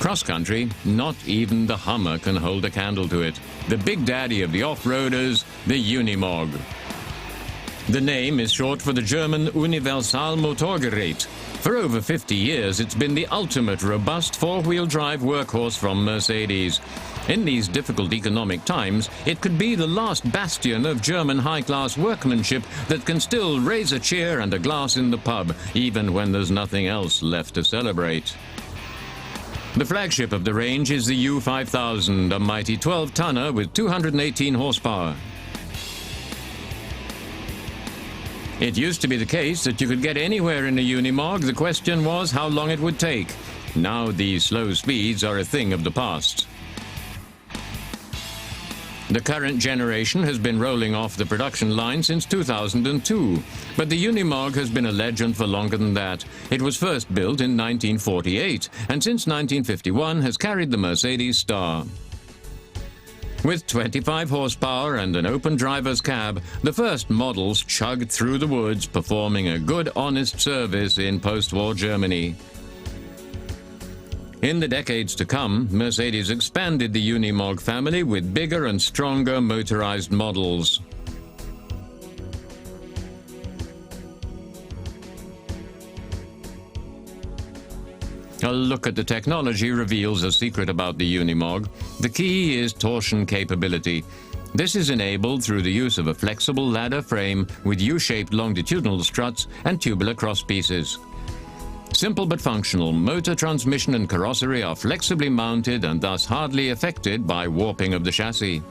Cross-country, not even the Hummer can hold a candle to it. The big daddy of the off-roaders, the Unimog. The name is short for the German Universal Motorgerät. For over 50 years, it's been the ultimate robust four-wheel drive workhorse from Mercedes. In these difficult economic times, it could be the last bastion of German high-class workmanship that can still raise a cheer and a glass in the pub, even when there's nothing else left to celebrate. The flagship of the range is the U5000, a mighty 12-tonner with 218 horsepower. It used to be the case that you could get anywhere in a Unimog. The question was how long it would take. Now these slow speeds are a thing of the past. The current generation has been rolling off the production line since 2002, but the Unimog has been a legend for longer than that. It was first built in 1948, and since 1951 has carried the Mercedes star. With 25 horsepower and an open driver's cab, the first models chugged through the woods, performing a good, honest service in post-war Germany. In the decades to come, Mercedes expanded the Unimog family with bigger and stronger motorized models. A look at the technology reveals a secret about the Unimog. The key is torsion capability. This is enabled through the use of a flexible ladder frame with U-shaped longitudinal struts and tubular crosspieces. Simple but functional, motor, transmission and carrossery are flexibly mounted and thus hardly affected by warping of the chassis.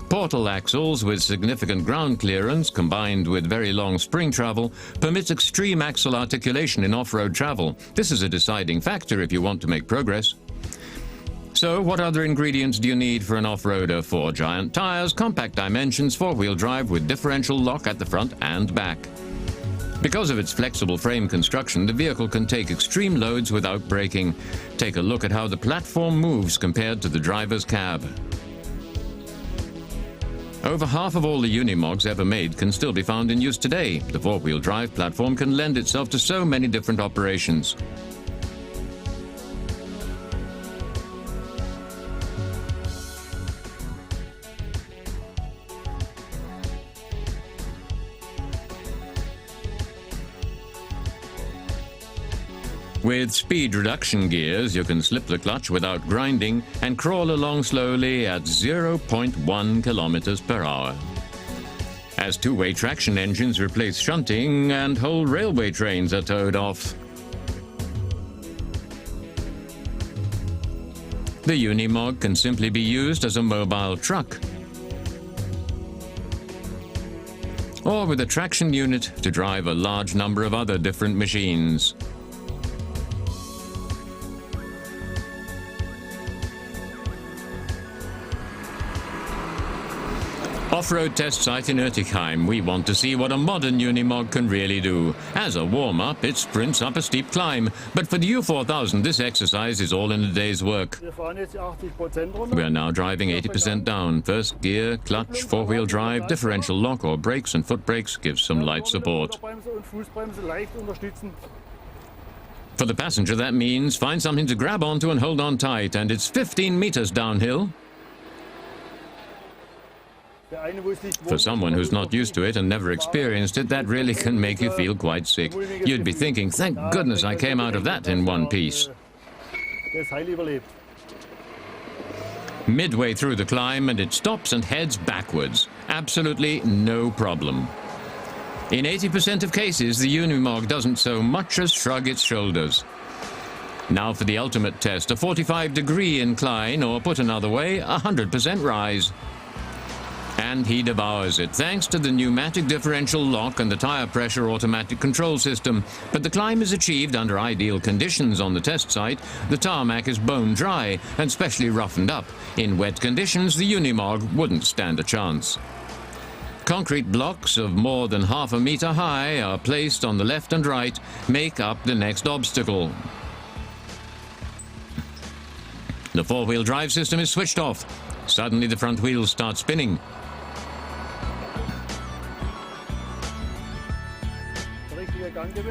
Portal axles with significant ground clearance combined with very long spring travel permits extreme axle articulation in off-road travel. This is a deciding factor if you want to make progress. So what other ingredients do you need for an off-roader? 4 giant tires, compact dimensions, four-wheel drive with differential lock at the front and back. Because of its flexible frame construction, the vehicle can take extreme loads without braking. Take a look at how the platform moves compared to the driver's cab. Over half of all the Unimogs ever made can still be found in use today. The four-wheel drive platform can lend itself to so many different operations. With speed reduction gears, you can slip the clutch without grinding and crawl along slowly at 0.1 kilometers per hour. As two-way traction engines replace shunting and whole railway trains are towed off. The Unimog can simply be used as a mobile truck, or with a traction unit to drive a large number of other different machines. Off-road test site in Oettichheim, we want to see what a modern Unimog can really do. As a warm-up, it sprints up a steep climb, but for the U4000 this exercise is all in a day's work. We are now driving 80% down. First gear, clutch, four-wheel drive, differential lock or brakes and foot brakes gives some light support. For the passenger that means find something to grab onto and hold on tight, and it's 15 meters downhill. For someone who's not used to it and never experienced it, that really can make you feel quite sick. You'd be thinking, thank goodness I came out of that in one piece. Midway through the climb and it stops and heads backwards. Absolutely no problem. In 80% of cases, the Unimog doesn't so much as shrug its shoulders. Now for the ultimate test, a 45-degree incline, or put another way, 100% rise. And he devours it, thanks to the pneumatic differential lock and the tire pressure automatic control system. But the climb is achieved under ideal conditions on the test site. The tarmac is bone dry and specially roughened up. In wet conditions, the Unimog wouldn't stand a chance. Concrete blocks of more than half a meter high are placed on the left and right, make up the next obstacle. The four-wheel drive system is switched off. Suddenly the front wheels start spinning.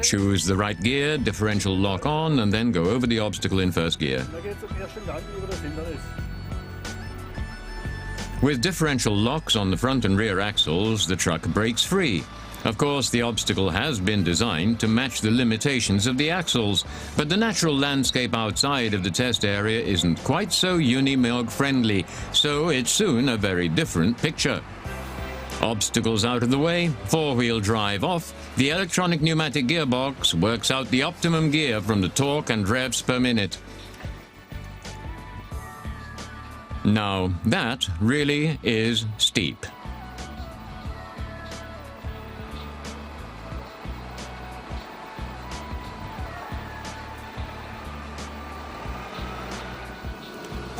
Choose the right gear, differential lock on, and then go over the obstacle in first gear. With differential locks on the front and rear axles, the truck breaks free. Of course, the obstacle has been designed to match the limitations of the axles, but the natural landscape outside of the test area isn't quite so Unimog friendly, so it's soon a very different picture. Obstacles out of the way, four-wheel drive off, the electronic pneumatic gearbox works out the optimum gear from the torque and revs per minute. Now, that really is steep.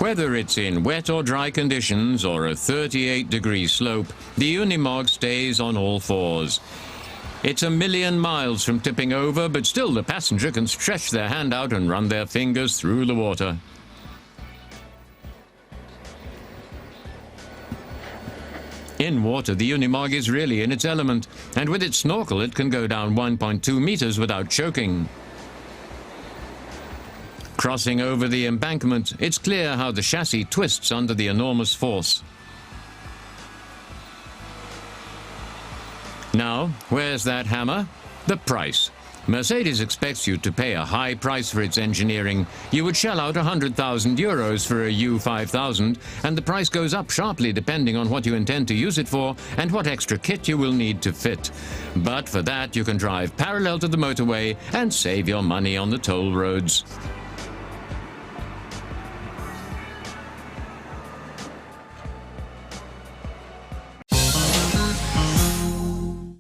Whether it's in wet or dry conditions or a 38-degree slope, the Unimog stays on all fours. It's a million miles from tipping over, but still the passenger can stretch their hand out and run their fingers through the water. In water, the Unimog is really in its element, and with its snorkel it can go down 1.2 meters without choking. Crossing over the embankment, it's clear how the chassis twists under the enormous force. Now, where's that hammer? The price. Mercedes expects you to pay a high price for its engineering. You would shell out 100,000 euros for a U5000, and the price goes up sharply depending on what you intend to use it for and what extra kit you will need to fit. But for that, you can drive parallel to the motorway and save your money on the toll roads.